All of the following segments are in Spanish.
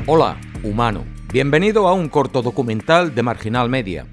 Hola, humano. Bienvenido a un corto documental de Marginal Media.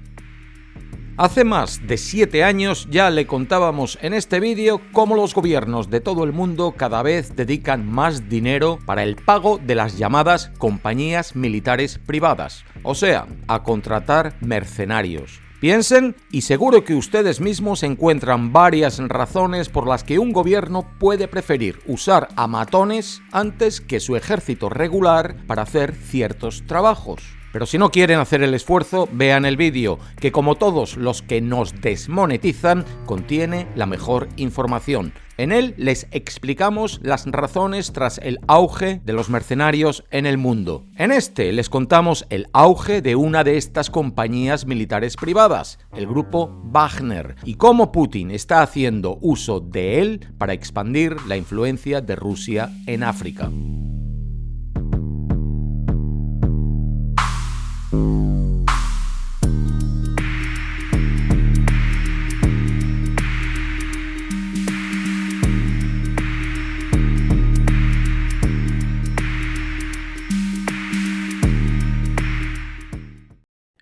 Hace más de 7 años ya le contábamos en este vídeo cómo los gobiernos de todo el mundo cada vez dedican más dinero para el pago de las llamadas compañías militares privadas, o sea, a contratar mercenarios. Piensen, y seguro que ustedes mismos encuentran varias razones por las que un gobierno puede preferir usar a matones antes que su ejército regular para hacer ciertos trabajos. Pero si no quieren hacer el esfuerzo, vean el vídeo, que como todos los que nos desmonetizan, contiene la mejor información. En él les explicamos las razones tras el auge de los mercenarios en el mundo. En este les contamos el auge de una de estas compañías militares privadas, el grupo Wagner, y cómo Putin está haciendo uso de él para expandir la influencia de Rusia en África.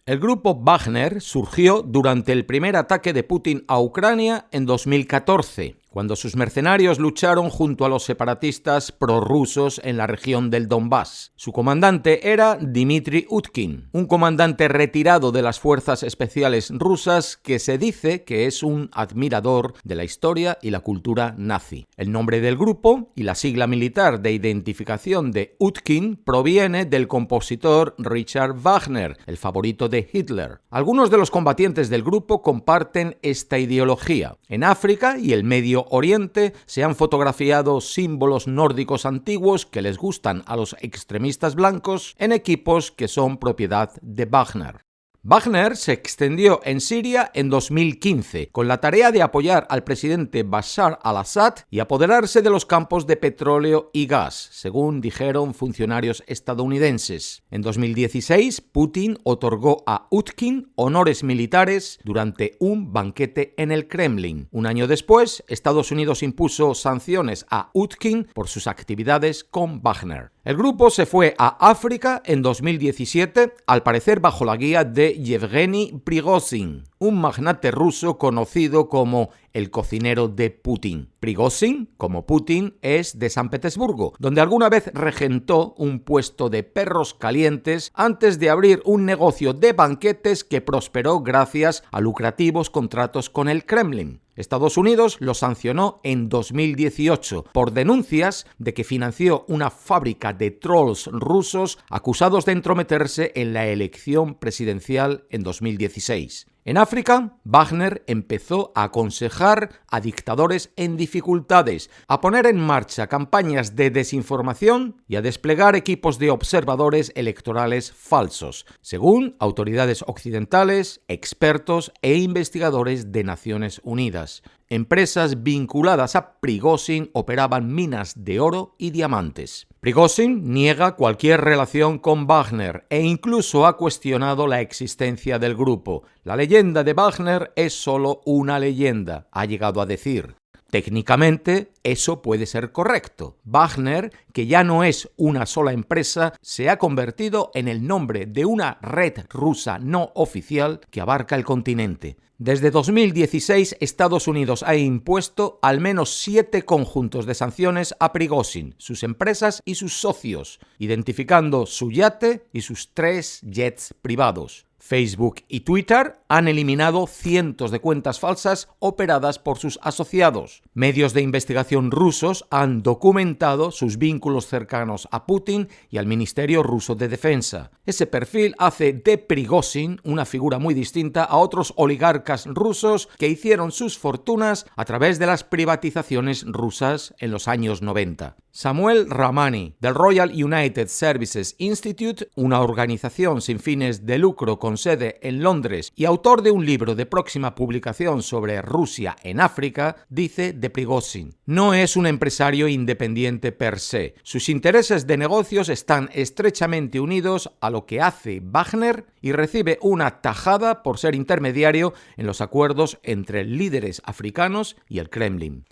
El grupo Wagner surgió durante el primer ataque de Putin a Ucrania en 2014, cuando sus mercenarios lucharon junto a los separatistas prorrusos en la región del Donbass. Su comandante era Dmitry Utkin, un comandante retirado de las fuerzas especiales rusas que se dice que es un admirador de la historia y la cultura nazi. El nombre del grupo y la sigla militar de identificación de Utkin proviene del compositor Richard Wagner, el favorito de Hitler. Algunos de los combatientes del grupo comparten esta ideología. En África y el Medio Oriente se han fotografiado símbolos nórdicos antiguos que les gustan a los extremistas blancos en equipos que son propiedad de Wagner. Wagner se extendió en Siria en 2015 con la tarea de apoyar al presidente Bashar al-Assad y apoderarse de los campos de petróleo y gas, según dijeron funcionarios estadounidenses. En 2016, Putin otorgó a Utkin honores militares durante un banquete en el Kremlin. Un año después, Estados Unidos impuso sanciones a Utkin por sus actividades con Wagner. El grupo se fue a África en 2017, al parecer bajo la guía de Yevgeny Prigozhin, un magnate ruso conocido como el cocinero de Putin. Prigozhin, como Putin, es de San Petersburgo, donde alguna vez regentó un puesto de perros calientes antes de abrir un negocio de banquetes que prosperó gracias a lucrativos contratos con el Kremlin. Estados Unidos lo sancionó en 2018 por denuncias de que financió una fábrica de trolls rusos acusados de entrometerse en la elección presidencial en 2016. En África, Wagner empezó a aconsejar a dictadores en dificultades, a poner en marcha campañas de desinformación y a desplegar equipos de observadores electorales falsos, según autoridades occidentales, expertos e investigadores de Naciones Unidas. Empresas vinculadas a Prigozhin operaban minas de oro y diamantes. Prigozhin niega cualquier relación con Wagner e incluso ha cuestionado la existencia del grupo. La leyenda de Wagner es solo una leyenda, ha llegado a decir. Técnicamente, eso puede ser correcto. Wagner, que ya no es una sola empresa, se ha convertido en el nombre de una red rusa no oficial que abarca el continente. Desde 2016, Estados Unidos ha impuesto al menos 7 conjuntos de sanciones a Prigozhin, sus empresas y sus socios, identificando su yate y sus 3 jets privados. Facebook y Twitter han eliminado cientos de cuentas falsas operadas por sus asociados. Medios de investigación rusos han documentado sus vínculos cercanos a Putin y al Ministerio Ruso de Defensa. Ese perfil hace de Prigozhin una figura muy distinta a otros oligarcas rusos que hicieron sus fortunas a través de las privatizaciones rusas en los años 90. Samuel Ramani, del Royal United Services Institute, una organización sin fines de lucro con sede en Londres y autor de un libro de próxima publicación sobre Rusia en África, dice de Prigozhin: no es un empresario independiente per se. Sus intereses de negocios están estrechamente unidos a lo que hace Wagner y recibe una tajada por ser intermediario en los acuerdos entre líderes africanos y el Kremlin.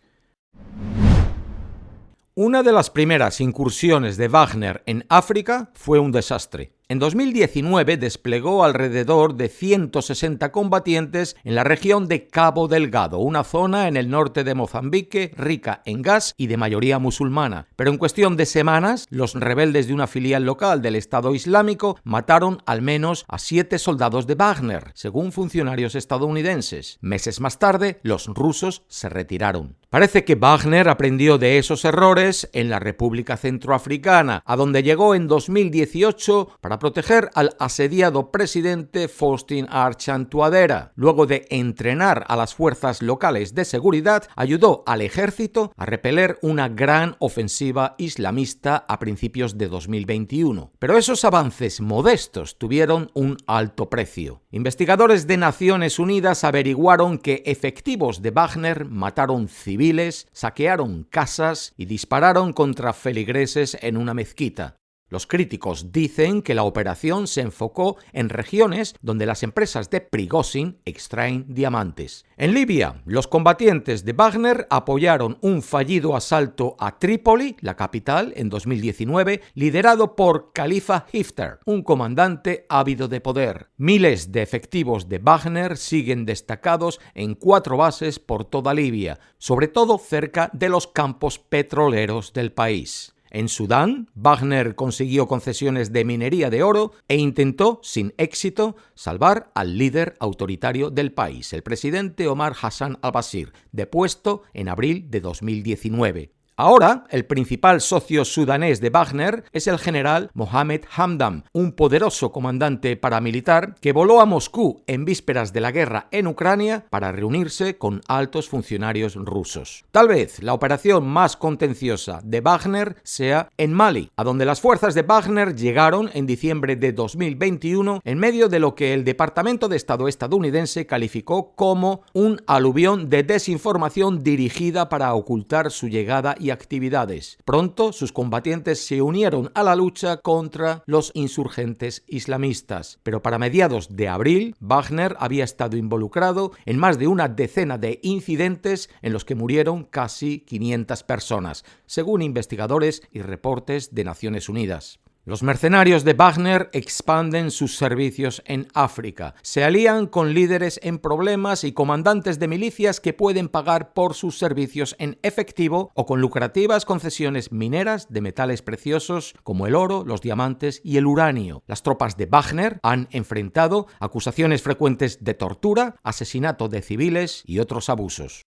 Una de las primeras incursiones de Wagner en África fue un desastre. En 2019 desplegó alrededor de 160 combatientes en la región de Cabo Delgado, una zona en el norte de Mozambique rica en gas y de mayoría musulmana. Pero en cuestión de semanas, los rebeldes de una filial local del Estado Islámico mataron al menos a 7 soldados de Wagner, según funcionarios estadounidenses. Meses más tarde, los rusos se retiraron. Parece que Wagner aprendió de esos errores en la República Centroafricana, a donde llegó en 2018 para proteger al asediado presidente Faustin Archange Touadera. Luego de entrenar a las fuerzas locales de seguridad, ayudó al ejército a repeler una gran ofensiva islamista a principios de 2021. Pero esos avances modestos tuvieron un alto precio. Investigadores de Naciones Unidas averiguaron que efectivos de Wagner mataron civiles, saquearon casas y dispararon contra feligreses en una mezquita. Los críticos dicen que la operación se enfocó en regiones donde las empresas de Prigozhin extraen diamantes. En Libia, los combatientes de Wagner apoyaron un fallido asalto a Trípoli, la capital, en 2019, liderado por Khalifa Haftar, un comandante ávido de poder. Miles de efectivos de Wagner siguen destacados en 4 bases por toda Libia, sobre todo cerca de los campos petroleros del país. En Sudán, Wagner consiguió concesiones de minería de oro e intentó, sin éxito, salvar al líder autoritario del país, el presidente Omar Hassan al-Bashir, depuesto en abril de 2019. Ahora, el principal socio sudanés de Wagner es el general Mohamed Hamdan, un poderoso comandante paramilitar que voló a Moscú en vísperas de la guerra en Ucrania para reunirse con altos funcionarios rusos. Tal vez la operación más contenciosa de Wagner sea en Mali, a donde las fuerzas de Wagner llegaron en diciembre de 2021 en medio de lo que el Departamento de Estado estadounidense calificó como un aluvión de desinformación dirigida para ocultar su llegada y actividades. Pronto, sus combatientes se unieron a la lucha contra los insurgentes islamistas. Pero para mediados de abril, Wagner había estado involucrado en más de una decena de incidentes en los que murieron casi 500 personas, según investigadores y reportes de Naciones Unidas. Los mercenarios de Wagner expanden sus servicios en África. Se alían con líderes en problemas y comandantes de milicias que pueden pagar por sus servicios en efectivo o con lucrativas concesiones mineras de metales preciosos como el oro, los diamantes y el uranio. Las tropas de Wagner han enfrentado acusaciones frecuentes de tortura, asesinato de civiles y otros abusos.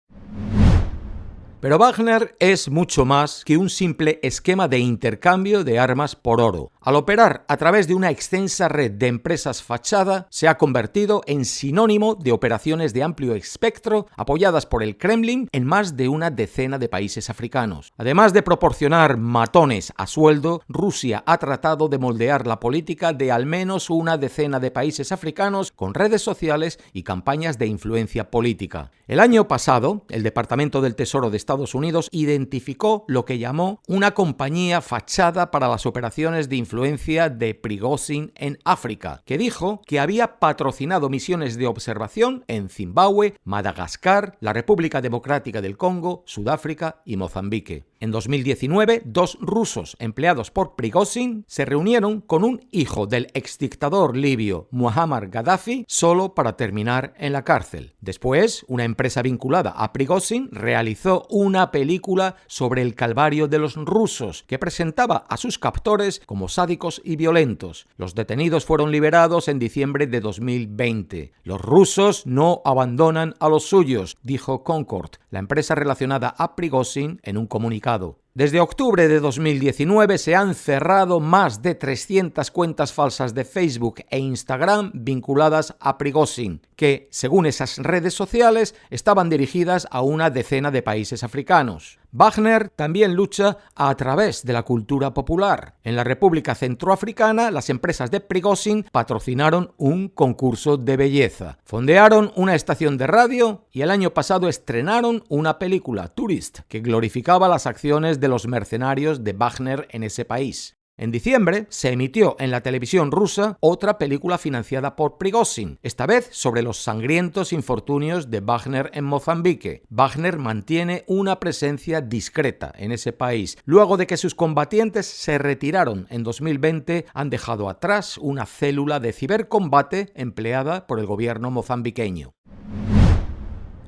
Pero Wagner es mucho más que un simple esquema de intercambio de armas por oro. Al operar a través de una extensa red de empresas fachada, se ha convertido en sinónimo de operaciones de amplio espectro apoyadas por el Kremlin en más de una decena de países africanos. Además de proporcionar matones a sueldo, Rusia ha tratado de moldear la política de al menos una decena de países africanos con redes sociales y campañas de influencia política. El año pasado, el Departamento del Tesoro de Estados Unidos identificó lo que llamó una compañía fachada para las operaciones de influencia de Prigozhin en África, que dijo que había patrocinado misiones de observación en Zimbabue, Madagascar, la República Democrática del Congo, Sudáfrica y Mozambique. En 2019, 2 rusos empleados por Prigozhin se reunieron con un hijo del exdictador libio Muammar Gaddafi solo para terminar en la cárcel. Después, una empresa vinculada a Prigozhin realizó una película sobre el calvario de los rusos que presentaba a sus captores como sádicos y violentos. Los detenidos fueron liberados en diciembre de 2020. Los rusos no abandonan a los suyos, dijo Concord, la empresa relacionada a Prigozhin, en un comunicado. Desde octubre de 2019 se han cerrado más de 300 cuentas falsas de Facebook e Instagram vinculadas a Prigozhin, que, según esas redes sociales, estaban dirigidas a una decena de países africanos. Wagner también lucha a través de la cultura popular. En la República Centroafricana, las empresas de Prigozhin patrocinaron un concurso de belleza, fondearon una estación de radio y el año pasado estrenaron una película, Tourist, que glorificaba las acciones de los mercenarios de Wagner en ese país. En diciembre se emitió en la televisión rusa otra película financiada por Prigozhin, esta vez sobre los sangrientos infortunios de Wagner en Mozambique. Wagner mantiene una presencia discreta en ese país. Luego de que sus combatientes se retiraron en 2020, han dejado atrás una célula de cibercombate empleada por el gobierno mozambiqueño.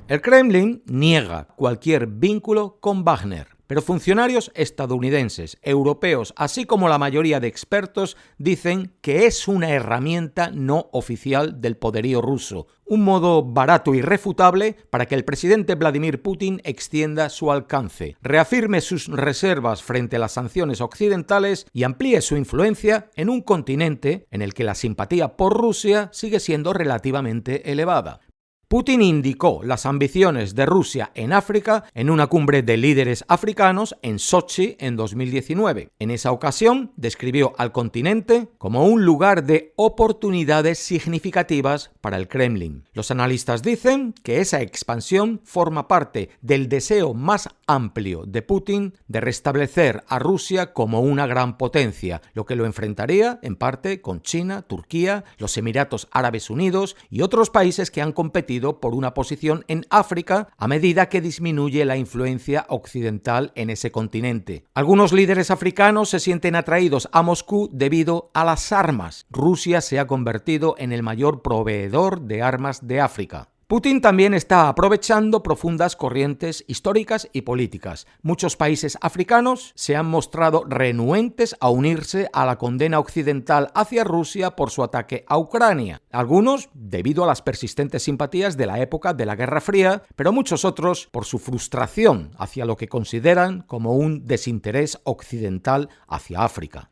El Kremlin niega cualquier vínculo con Wagner, pero funcionarios estadounidenses, europeos, así como la mayoría de expertos, dicen que es una herramienta no oficial del poderío ruso, un modo barato y irrefutable para que el presidente Vladimir Putin extienda su alcance, reafirme sus reservas frente a las sanciones occidentales y amplíe su influencia en un continente en el que la simpatía por Rusia sigue siendo relativamente elevada. Putin indicó las ambiciones de Rusia en África en una cumbre de líderes africanos en Sochi en 2019. En esa ocasión describió al continente como un lugar de oportunidades significativas para el Kremlin. Los analistas dicen que esa expansión forma parte del deseo más amplio de Putin de restablecer a Rusia como una gran potencia, lo que lo enfrentaría en parte con China, Turquía, los Emiratos Árabes Unidos y otros países que han competido por una posición en África a medida que disminuye la influencia occidental en ese continente. Algunos líderes africanos se sienten atraídos a Moscú debido a las armas. Rusia se ha convertido en el mayor proveedor de armas de África. Putin también está aprovechando profundas corrientes históricas y políticas. Muchos países africanos se han mostrado renuentes a unirse a la condena occidental hacia Rusia por su ataque a Ucrania. Algunos debido a las persistentes simpatías de la época de la Guerra Fría, pero muchos otros por su frustración hacia lo que consideran como un desinterés occidental hacia África.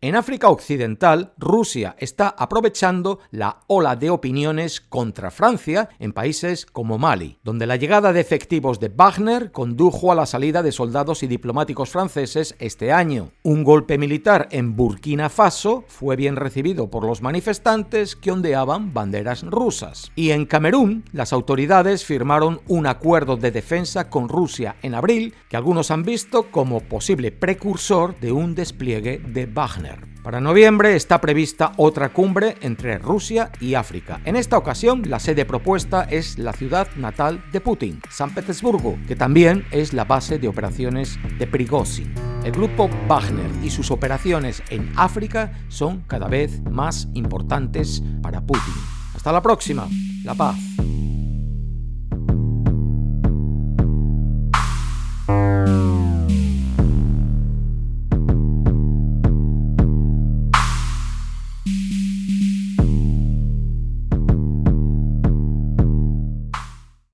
En África Occidental, Rusia está aprovechando la ola de opiniones contra Francia en países como Mali, donde la llegada de efectivos de Wagner condujo a la salida de soldados y diplomáticos franceses este año. Un golpe militar en Burkina Faso fue bien recibido por los manifestantes que ondeaban banderas rusas. Y en Camerún, las autoridades firmaron un acuerdo de defensa con Rusia en abril, que algunos han visto como posible precursor de un despliegue de Wagner. Para noviembre está prevista otra cumbre entre Rusia y África. En esta ocasión, la sede propuesta es la ciudad natal de Putin, San Petersburgo, que también es la base de operaciones de Prigozhin. El grupo Wagner y sus operaciones en África son cada vez más importantes para Putin. Hasta la próxima. La paz.